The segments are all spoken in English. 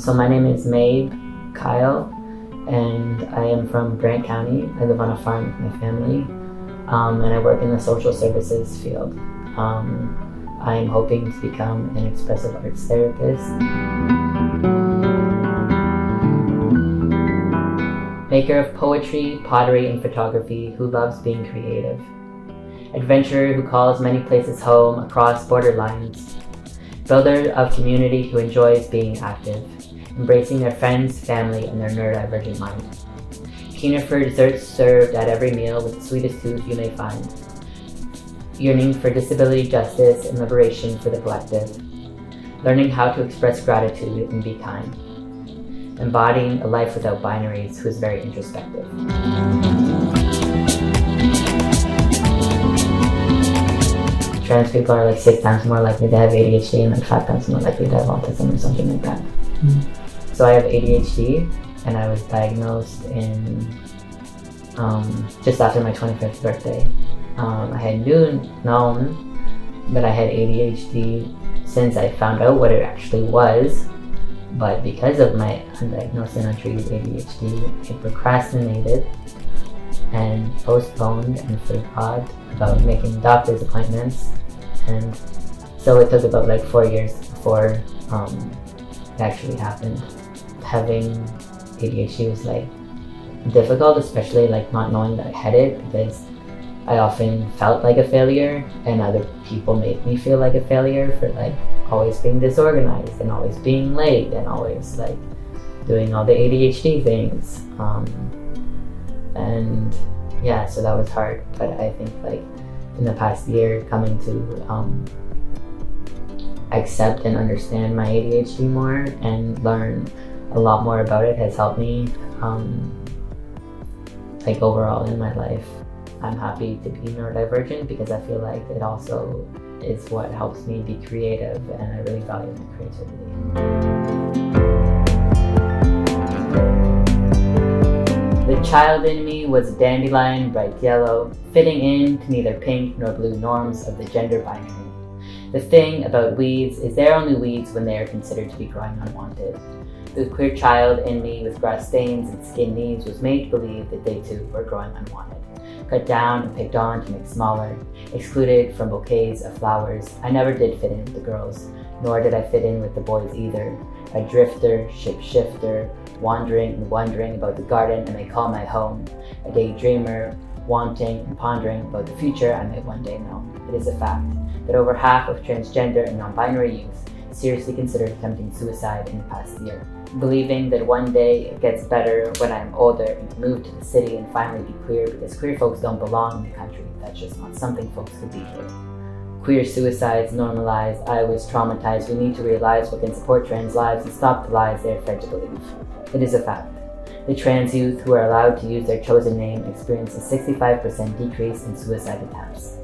So my name is Mabe Kyle, and I am from Grant County. I live on a farm with my family, and I work in the social services field. I am hoping to become an expressive arts therapist. Maker of poetry, pottery, and photography, who loves being creative. Adventurer who calls many places home across border lines. Builder of community who enjoys being active, embracing their friends, family, and their neurodivergent mind. Keener for desserts served at every meal with the sweetest tooth you may find. Yearning for disability justice and liberation for the collective. Learning how to express gratitude and be kind. Embodying a life without binaries who is very introspective. Trans people are like 6 times more likely to have ADHD and like 5 times more likely to have autism or something like that. Mm-hmm. So I have ADHD, and I was diagnosed in just after my 25th birthday. I had known that I had ADHD since I found out what it actually was, but because of my undiagnosed and untreated ADHD, I procrastinated and postponed and forgot about making doctor's appointments, and so it took about like 4 years before it actually happened. Having ADHD was like difficult, especially like not knowing that I had it, because I often felt like a failure, and other people made me feel like a failure for like always being disorganized and always being late and always like doing all the ADHD things. And yeah, so that was hard, but I think like in the past year, coming to accept and understand my ADHD more and learn a lot more about it has helped me like overall in my life. I'm happy to be neurodivergent because I feel like it also is what helps me be creative, and I really value my creativity. The child in me was a dandelion, bright yellow, fitting in to neither pink nor blue norms of the gender binary. The thing about weeds is they're only weeds when they are considered to be growing unwanted. The queer child in me with grass stains and skin needs was made to believe that they too were growing unwanted. Cut down and picked on to make smaller, excluded from bouquets of flowers. I never did fit in with the girls, nor did I fit in with the boys either. A drifter, shifter, wandering and wondering about the garden I may call my home. A daydreamer, wanting and pondering about the future I may one day know. It is a fact that over half of transgender and non-binary youth seriously considered attempting suicide in the past year. Believing that one day it gets better when I am older and can move to the city and finally be queer, because queer folks don't belong in the country. That's just not something folks could be here. Queer suicides normalized. I was traumatized. We need to realize what can support trans lives and stop the lies they are afraid to believe. It is a fact. The trans youth who are allowed to use their chosen name experience a 65% decrease in suicide attempts.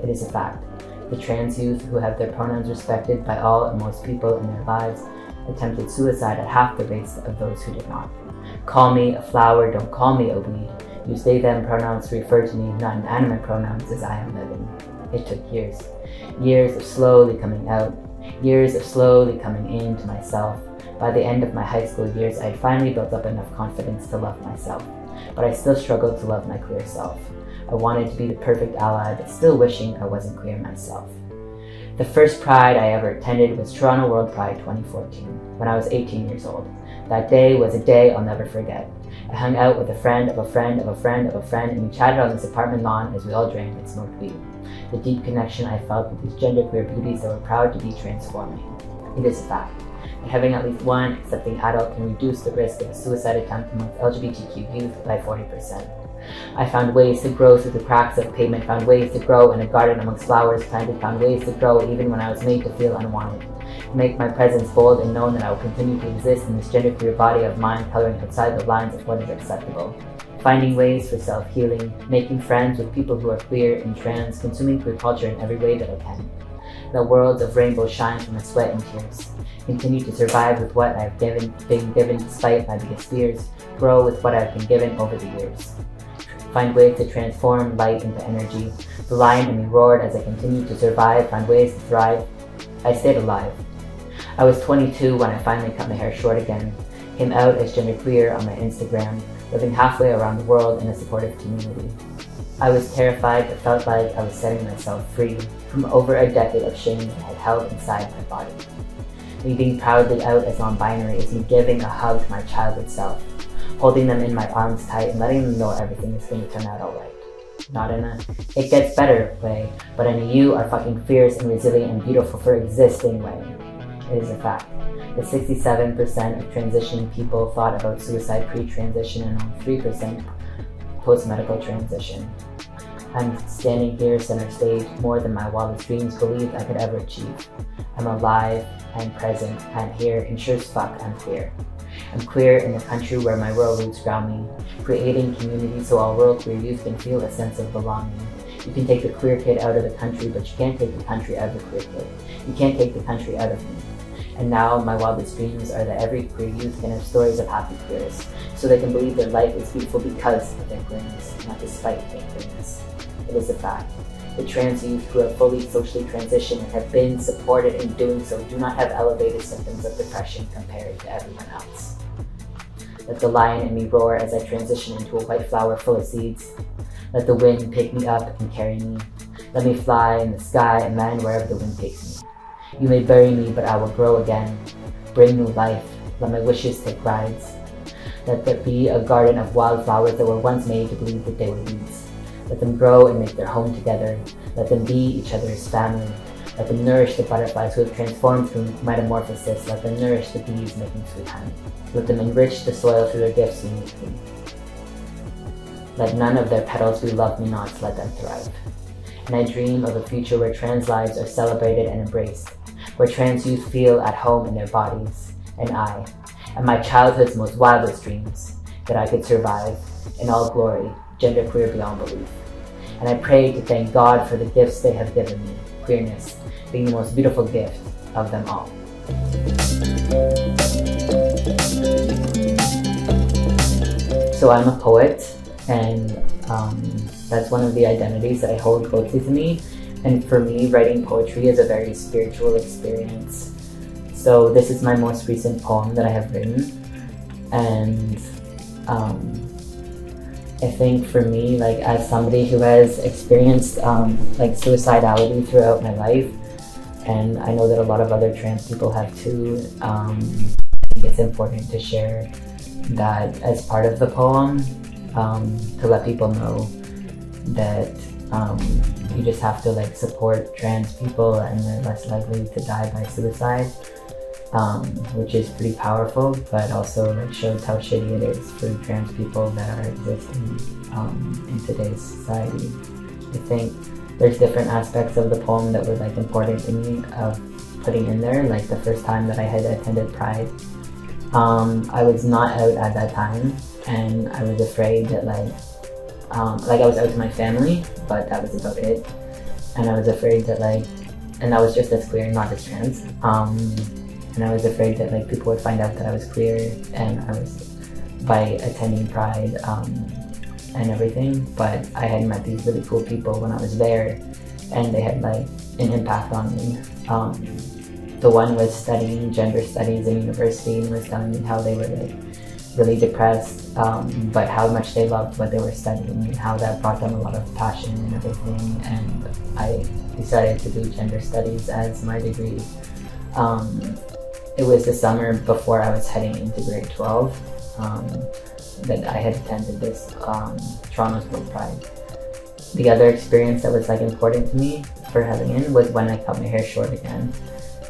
It is a fact. The trans youth who have their pronouns respected by all and most people in their lives attempted suicide at half the rates of those who did not. Call me a flower, don't call me a weed. Use they, them pronouns to refer to me, not inanimate pronouns as I am living. It took years. Years of slowly coming out. Years of slowly coming into myself. By the end of my high school years, I had finally built up enough confidence to love myself. But I still struggled to love my queer self. I wanted to be the perfect ally, but still wishing I wasn't queer myself. The first Pride I ever attended was Toronto World Pride 2014, when I was 18 years old. That day was a day I'll never forget. I hung out with a friend of a friend of a friend of a friend, and we chatted on this apartment lawn as we all drank and smoked weed. The deep connection I felt with these genderqueer beauties that were proud to be transforming. It is a fact that having at least one accepting adult can reduce the risk of a suicide attempt amongst LGBTQ youth by 40%. I found ways to grow through the cracks of pavement, found ways to grow in a garden amongst flowers planted, found ways to grow even when I was made to feel unwanted. To make my presence bold and known that I will continue to exist in this genderqueer body of mine, coloring outside the lines of what is acceptable. Finding ways for self-healing, making friends with people who are queer and trans, consuming queer culture in every way that I can. Let worlds of rainbows shine from my sweat and tears. Continue to survive with what I've been given despite my biggest fears. Grow with what I've been given over the years. Find ways to transform light into energy. The lion in me roared as I continued to survive, find ways to thrive. I stayed alive. I was 22 when I finally cut my hair short again, came out as genderqueer on my Instagram, living halfway around the world in a supportive community. I was terrified but felt like I was setting myself free from over a decade of shame that I had held inside my body. Me being proudly out as non-binary is me giving a hug to my childhood self, holding them in my arms tight and letting them know everything is going to turn out alright. Not in a "it gets better" way, but in a "you are fucking fierce and resilient and beautiful for existing" way. It is a fact that 67% of transitioning people thought about suicide pre-transition and only 3% post-medical transition. I'm standing here center stage more than my wildest dreams believed I could ever achieve. I'm alive, I'm present, I'm here, and sure as fuck I'm queer. I'm queer in the country where my rural roots ground me, creating community so all rural queer youth can feel a sense of belonging. You can take the queer kid out of the country, but you can't take the country out of the queer kid. You can't take the country out of me. And now my wildest dreams are that every queer youth can have stories of happy queers, so they can believe their life is beautiful because of their queerness, not despite their queerness. It is a fact. The trans youth who have fully socially transitioned and have been supported in doing so do not have elevated symptoms of depression compared to everyone else. Let the lion in me roar as I transition into a white flower full of seeds. Let the wind pick me up and carry me. Let me fly in the sky and land wherever the wind takes me. You may bury me, but I will grow again. Bring new life. Let my wishes take rides. Let there be a garden of wildflowers that were once made to believe that they were weeds. Let them grow and make their home together. Let them be each other's family. Let them nourish the butterflies who have transformed through metamorphosis. Let them nourish the bees making sweet honey. Let them enrich the soil through their gifts uniquely. Let none of their petals be love me nots. Let them thrive. And I dream of a future where trans lives are celebrated and embraced, where trans youth feel at home in their bodies, and my childhood's most wildest dreams, that I could survive, in all glory, genderqueer beyond belief. And I pray to thank God for the gifts they have given me, queerness being the most beautiful gift of them all. So I'm a poet, and that's one of the identities that I hold closely to me. And for me, writing poetry is a very spiritual experience. So this is my most recent poem that I have written. And I think for me, like as somebody who has experienced like suicidality throughout my life, and I know that a lot of other trans people have too, I think it's important to share that as part of the poem, to let people know that you just have to like support trans people and they're less likely to die by suicide, which is pretty powerful, but also like shows how shitty it is for trans people that are existing in today's society. I think there's different aspects of the poem that were like important to me of putting in there. Like the first time that I had attended Pride, I was not out at that time, and I was afraid that like I was out to my family, but that was about it. And I was afraid that and I was just as queer, not as trans. And I was afraid that like people would find out that I was queer, and I was by attending Pride and everything. But I had met these really cool people when I was there, and they had like an impact on me. The one was studying gender studies in university and was telling me how they were like really depressed, but how much they loved what they were studying and how that brought them a lot of passion and everything. And I decided to do gender studies as my degree. It was the summer before I was heading into grade 12 that I had attended this Toronto's World Pride. The other experience that was like important to me for heading in was when I cut my hair short again.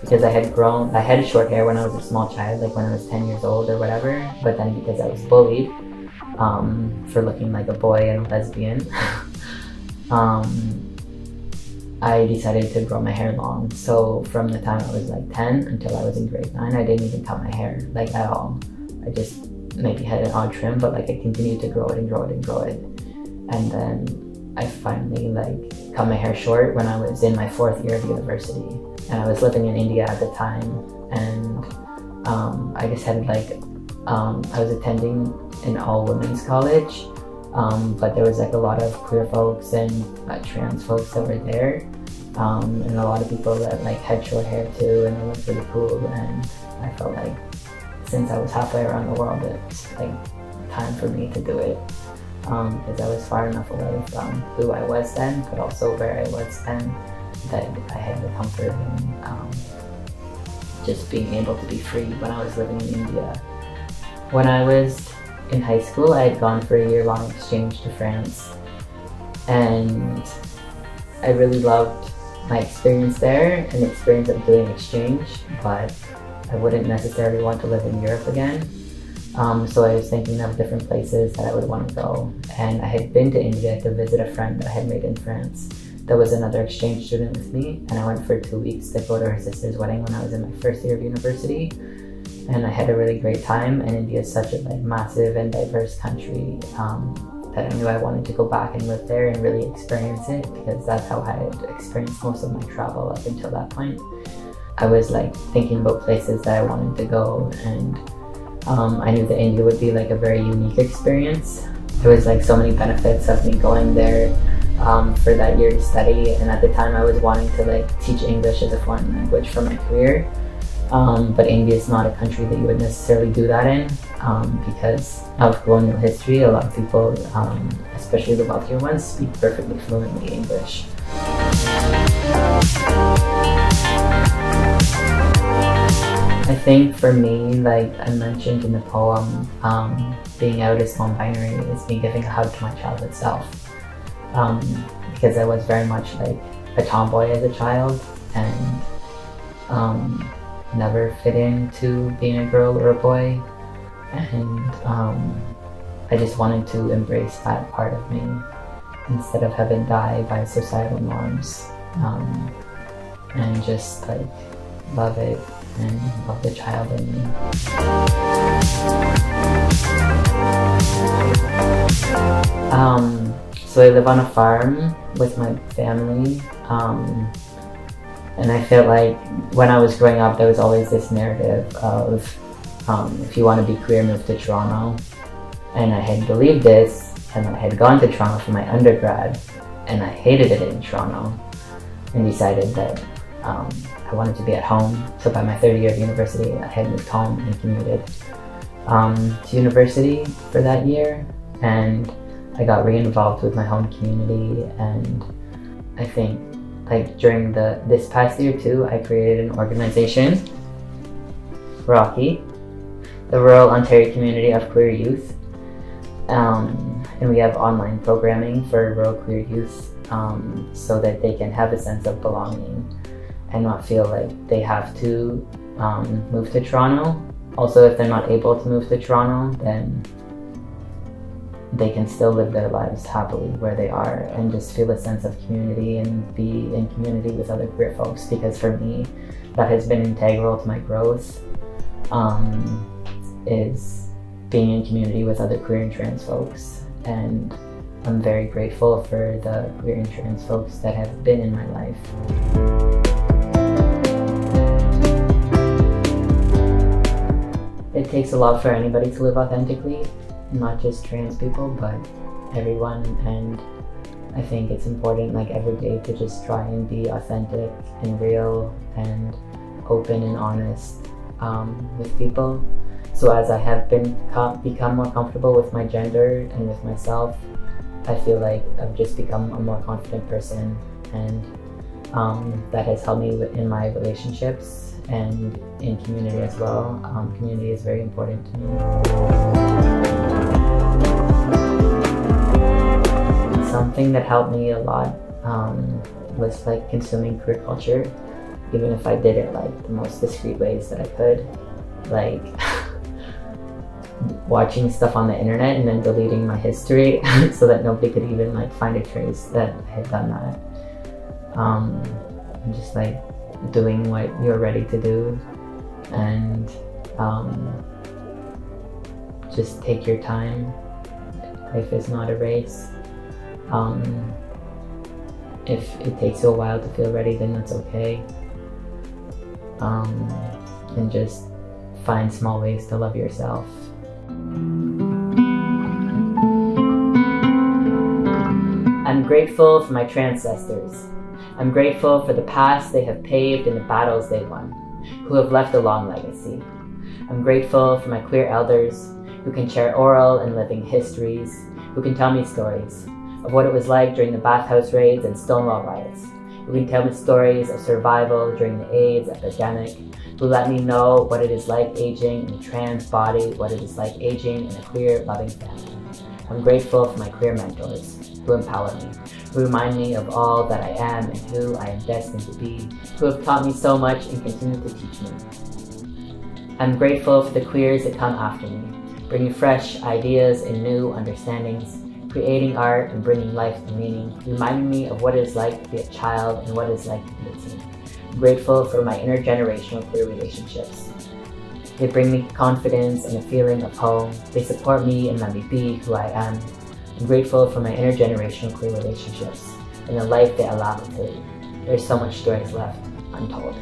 Because I had short hair when I was a small child, like when I was 10 years old or whatever, but then because I was bullied for looking like a boy and a lesbian, I decided to grow my hair long. So from the time I was like 10 until I was in grade 9, I didn't even cut my hair, like at all. I just maybe had an odd trim, but like I continued to grow it and grow it and grow it. And then I finally like cut my hair short when I was in my 4th year of university. And I was living in India at the time, and I just had like, I was attending an all-women's college, but there was like a lot of queer folks and trans folks that were there, and a lot of people that like had short hair too, and it was really cool. And I felt like since I was halfway around the world, it's like time for me to do it, because I was far enough away from who I was then, but also where I was then, that I had the comfort in just being able to be free when I was living in India. When I was in high school, I had gone for a year-long exchange to France, and I really loved my experience there and the experience of doing exchange, but I wouldn't necessarily want to live in Europe again. So I was thinking of different places that I would want to go, and I had been to India to visit a friend that I had made in France that was another exchange student with me, and I went for 2 weeks to go to her sister's wedding when I was in my first year of university, and I had a really great time. And India is such a massive and diverse country that I knew I wanted to go back and live there and really experience it, because that's how I had experienced most of my travel up until that point. I was thinking about places that I wanted to go, and I knew that India would be a very unique experience. There was so many benefits of me going there for that year to study, and at the time I was wanting to teach English as a foreign language for my career. But India is not a country that you would necessarily do that in, because of colonial history. A lot of people, especially the wealthier ones, speak perfectly fluently English. I think for me, like I mentioned in the poem, being out as non-binary is me giving a hug to my childhood self, because I was very much a tomboy as a child, and never fit into being a girl or a boy, and I just wanted to embrace that part of me instead of having died by societal norms, and just love it and love the child in me. So I live on a farm with my family, and I feel like when I was growing up, there was always this narrative of if you want to be queer, move to Toronto. And I had believed this, and I had gone to Toronto for my undergrad, and I hated it in Toronto, and decided that I wanted to be at home. So by my third year of university, I had moved home and commuted to university for that year, and I got re-involved with my home community. And I think during this past year too, I created an organization, ROCQY, the Rural Ontario Community of Queer Youth, and we have online programming for rural queer youth, so that they can have a sense of belonging and not feel like they have to move to Toronto. Also, if they're not able to move to Toronto, then they can still live their lives happily where they are and just feel a sense of community and be in community with other queer folks. Because for me, that has been integral to my growth, is being in community with other queer and trans folks. And I'm very grateful for the queer and trans folks that have been in my life. It takes a lot for anybody to live authentically, not just trans people, but everyone. And I think it's important every day to just try and be authentic and real and open and honest with people. So as I have become more comfortable with my gender and with myself, I feel like I've just become a more confident person, and that has helped me in my relationships and in community as well. Community is very important to me. Something that helped me a lot was consuming queer culture, even if I did it the most discreet ways that I could, watching stuff on the internet and then deleting my history so that nobody could even find a trace that I had done that. And just doing what you're ready to do, and just take your time. Life is not a race. If it takes you a while to feel ready, then that's okay. And just find small ways to love yourself. I'm grateful for my transcestors. I'm grateful for the paths they have paved and the battles they won, who have left a long legacy. I'm grateful for my queer elders, who can share oral and living histories, who can tell me stories of what it was like during the bathhouse raids and Stonewall riots, who can tell me stories of survival during the AIDS epidemic, who let me know what it is like aging in a trans body, what it is like aging in a queer, loving family. I'm grateful for my queer mentors, who empower me, who remind me of all that I am and who I am destined to be, who have taught me so much and continue to teach me. I'm grateful for the queers that come after me, bringing fresh ideas and new understandings, creating art and bringing life and meaning, reminding me of what it is like to be a child and what it is like to be a teen. I'm grateful for my intergenerational queer relationships. They bring me confidence and a feeling of home. They support me and let me be who I am. I'm grateful for my intergenerational queer relationships and the life they allow me to live. There's so much stories left untold.